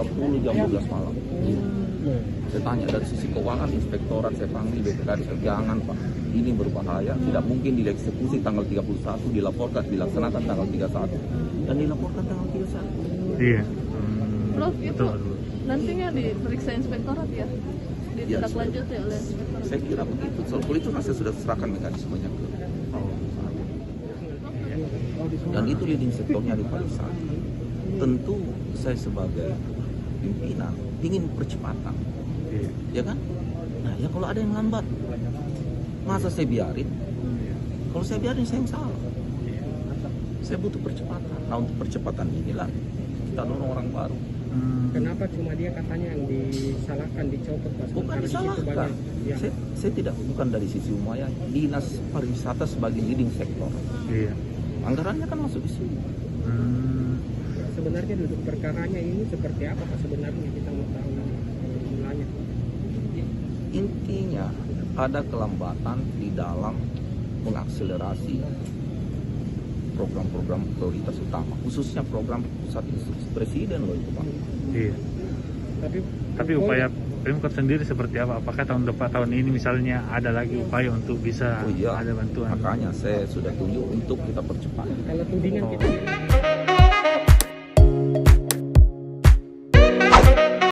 10.30 jam 12 malam. Saya tanya dari sisi keuangan, inspektorat saya panggil BPKD, jangan Pak, ini berbahaya, tidak mungkin dieksekusi tanggal 31, dilaporkan, dilaksanakan tanggal 31, dan dilaporkan tanggal 31. Iya. Prof, itu Betul. nantinya diperiksa inspektorat ya? Ditindaklanjuti oleh inspektorat? Saya kira begitu, soal itu kan saya sudah serahkan mekanismenya ke dan itu leading sektornya di pariwisata. Tentu saya sebagai pimpinan ingin percepatan, ya kan? Nah ya kalau ada yang lambat, masa saya biarin? Kalau saya biarin saya yang salah. Saya butuh percepatan. Nah untuk percepatan inilah kita dorong orang baru. Kenapa cuma dia katanya yang disalahkan, dicopot Pak? Bukan Sementara di situ disalahkan. banyak yang Saya tidak, bukan dari sisi Umaya. Dinas pariwisata sebagai leading sektor. Iya. Anggarannya kan masuk di sini. sebenarnya duduk perkaranya ini seperti apa Pak sebenarnya, kita mau tahu mulanya. Intinya ada kelambatan di dalam mengakselerasi program-program prioritas utama, khususnya program pusat instruksi presiden loh itu Pak. Iya. Tapi upaya Pemkot sendiri seperti apa? Apakah tahun ini misalnya ada lagi upaya untuk bisa Oh iya, ada bantuan? makanya saya sudah tunjuk untuk kita percepat. Kalau tudingan kita